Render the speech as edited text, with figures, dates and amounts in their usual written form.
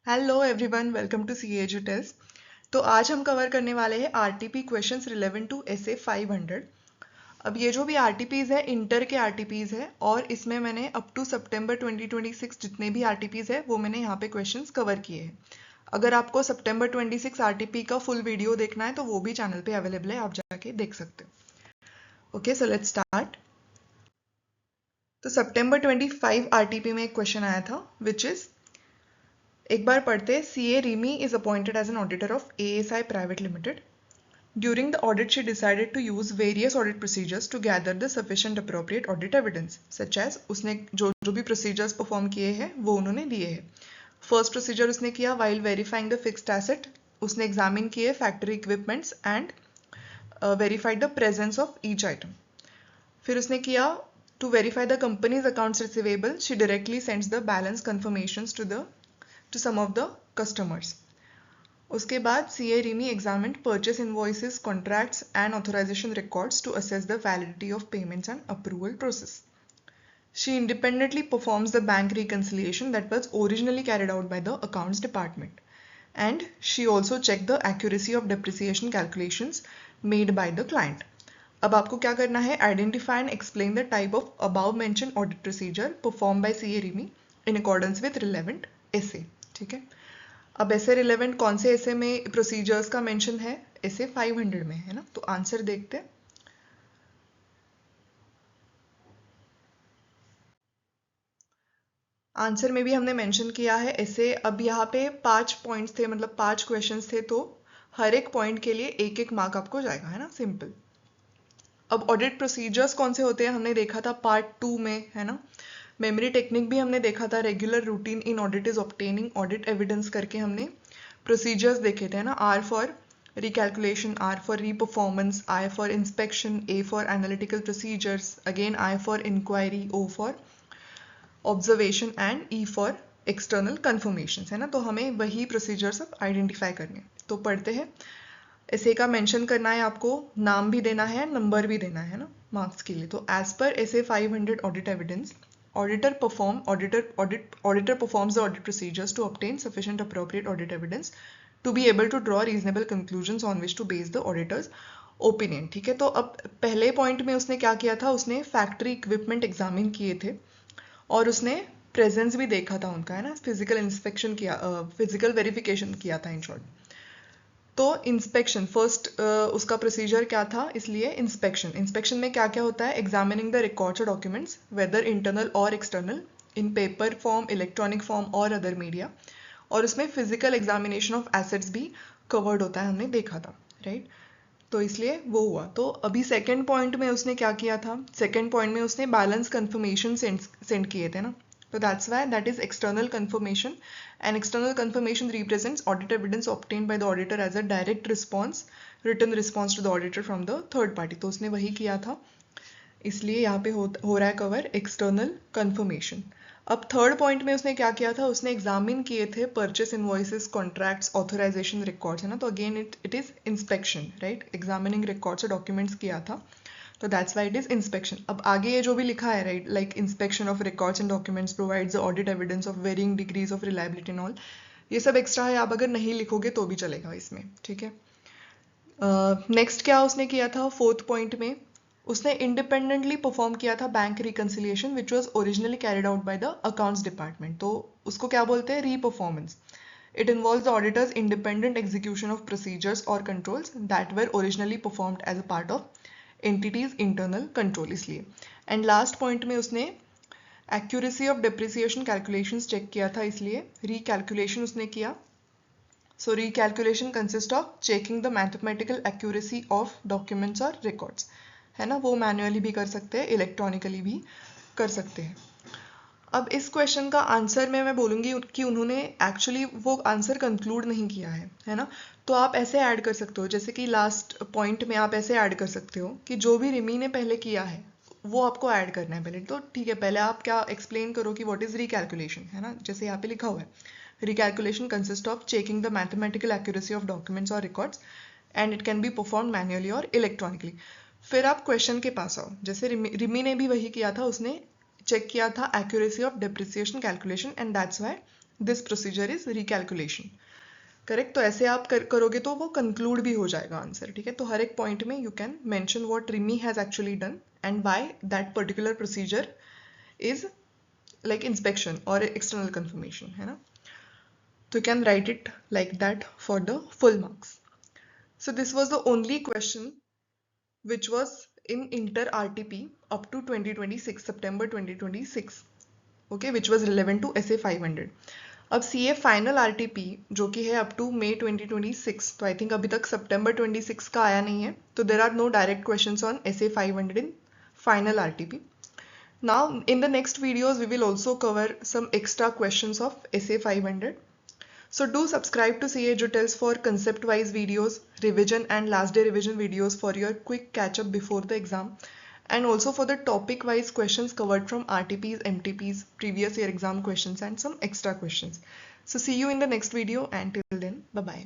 Hello everyone, welcome to C edu test. तो आज हम कवर करने वाले हैं RTP questions relevant to SA 500। अब ये जो भी आरटीपीज है इंटर के आरटीपीज है और इसमें मैंने अप टू सितंबर 2026 जितने भी आरटीपीज है वो मैंने यहाँ पे क्वेश्चंस कवर किए हैं। अगर आपको सितंबर 26 आरटीपी का फुल वीडियो देखना है तो वो भी चैनल पे अवेलेबल है, आप जाके देख सकते हो। Okay, so let's start. तो सितंबर 25 आरटीपी में एक क्वेश्चन आया था विच इज, एक बार पढ़ते। CA Rimi is appointed as an auditor of ASI private limited. During the audit, she decided to use various audit procedures to gather the sufficient appropriate audit evidence, such as उसने जो भी procedures perform किए हैं वो उन्होंने दिए हैं। First procedure उसने किया while verifying the fixed asset, उसने examine किए factory equipments and verified the presence of each item. फिर उसने किया to verify the company's accounts receivable, she directly sends the balance confirmations to some of the customers. उसके बाद CA Rimi examined purchase invoices, contracts and authorisation records to assess the validity of payments and approval process. She independently performs the bank reconciliation that was originally carried out by the accounts department. And she also checked the accuracy of depreciation calculations made by the client. अब आपको क्या करना है, identify and explain the type of above mention audit procedure perform by CA Rimi in accordance with relevant SAs. ठीक है, अब ऐसे relevant कौन से ऐसे में प्रोसीजर्स का मेंशन है, ऐसे 500 में है ना. तो आंसर देखते हैं. आंसर में भी हमने मेंशन किया है ऐसे. अब यहाँ पे 5 पॉइंट्स थे, मतलब 5 क्वेश्चंस थे, तो हर एक पॉइंट के लिए एक एक मार्क आपको जाएगा, है ना, सिंपल. अब ऑडिट प्रोसीजर्स कौन से होते हैं हमने देखा था पार्ट 2 में, है ना. मेमोरी टेक्निक भी हमने देखा था. Regular routine in audit is obtaining audit evidence करके हमने प्रोसीजर्स देखे थे ना. R for recalculation, R for re-performance, I for inspection, A for analytical procedures, again I for inquiry, O for observation and E for external confirmations, है ना. तो हमें वही प्रोसीजर्स अब आइडेंटिफाई करने. तो पढ़ते हैं. ऐसे का मेंशन करना है आपको, नाम भी देना है, नंबर भी देना है ना मार्क्स के लिए. तो एज पर ऐसे 500 audit evidence, auditor performs the audit procedures to obtain sufficient appropriate audit evidence to be able to draw reasonable conclusions on which to base the auditor's opinion. ठीक है, तो अब पहले पॉइंट में उसने क्या किया था, उसने फैक्ट्री इक्विपमेंट एग्जामिन किए थे और उसने प्रेजेंस भी देखा था उनका, है ना. फिजिकल इंस्पेक्शन किया, फिजिकल वेरिफिकेशन किया था इन शॉर्ट. तो इंस्पेक्शन फर्स्ट उसका प्रोसीजर क्या था, इसलिए इंस्पेक्शन में क्या क्या होता है, एग्जामिनिंग द रिकॉर्ड्स और डॉक्यूमेंट्स वेदर इंटरनल और एक्सटर्नल इन पेपर फॉर्म, इलेक्ट्रॉनिक फॉर्म और अदर मीडिया. और उसमें फिजिकल एग्जामिनेशन ऑफ एसेट्स भी कवर्ड होता है, हमने देखा था, राइट. तो इसलिए वो हुआ. तो अभी सेकेंड पॉइंट में उसने क्या किया था, सेकेंड पॉइंट में उसने बैलेंस कन्फर्मेशन सेंड किए थे ना. So that's why that is external confirmation, and external confirmation represents audit evidence obtained by the auditor as a direct response, written response to the auditor from the third party. तो उसने वही किया था, इसलिए यहाँ पे हो रहा है कवर एक्सटर्नल confirmation. अब थर्ड पॉइंट में उसने क्या किया था, उसने एग्जामिन किए थे purchase invoices, contracts, authorisation records, है ना. तो again it is inspection, right. Examining records और डॉक्यूमेंट्स किया था, तो that's why it is inspection. अब आगे ये जो भी लिखा है, right, like inspection of records and documents provides the audit evidence of varying degrees of reliability and all, ये सब एक्स्ट्रा है. आप अगर नहीं लिखोगे तो भी चलेगा इसमें, ठीक है. नेक्स्ट क्या उसने किया था, फोर्थ पॉइंट में उसने इंडिपेंडेंटली परफॉर्म किया था bank reconciliation which was originally carried out by the accounts department. तो उसको क्या बोलते हैं, री performance. It involves the auditor's independent execution of procedures or controls that were originally performed as a part of entity's internal control, इसलिए. And last point में उसने accuracy of depreciation calculations check किया था, इसलिए recalculation उसने किया. So recalculation consists of checking the mathematical accuracy of documents or records, है ना. वो मैन्युअली भी कर सकते हैं, इलेक्ट्रॉनिकली भी कर सकते हैं. अब इस क्वेश्चन का आंसर में मैं बोलूँगी कि उन्होंने एक्चुअली वो आंसर कंक्लूड नहीं किया है ना. तो आप ऐसे ऐड कर सकते हो, जैसे कि लास्ट पॉइंट में आप ऐसे ऐड कर सकते हो कि जो भी रिमी ने पहले किया है वो आपको ऐड करना है पहले. तो ठीक है, पहले आप क्या एक्सप्लेन करो कि व्हाट इज रिकैलकुलेशन, है ना. जैसे यहाँ पे लिखा हुआ है, recalculation consist of checking the mathematical accuracy of documents और records and it can be perform manually और इलेक्ट्रॉनिकली. फिर आप क्वेश्चन के पास आओ. जैसे रिमी ने भी वही किया था, उसने चेक किया था accuracy of depreciation calculation and that's why this procedure is recalculation. Correct. तो ऐसे आप करोगे तो वो कंक्लूड भी हो जाएगा आंसर, ठीक है। तो हर एक पॉइंट में you can mention what Rimi has actually done and why that particular procedure is like inspection or external confirmation, है ना। तो you can write it like that for the full marks. So this was the only question which was in inter RTP up to 2026 September 2026, okay, which was relevant to SA 500. अब CA final RTP जो कि है up to मई 2026, तो I think अभी तक सितंबर 26 का आया नहीं है, तो there are no direct questions on SA 500 in final RTP. Now in the next videos we will also cover some extra questions of SA 500. So do subscribe to CA Jutels for concept wise videos, revision and last day revision videos for your quick catch up before the exam, and also for the topic wise questions covered from RTPs, MTPs, previous year exam questions and some extra questions. So see you in the next video, and till then bye bye.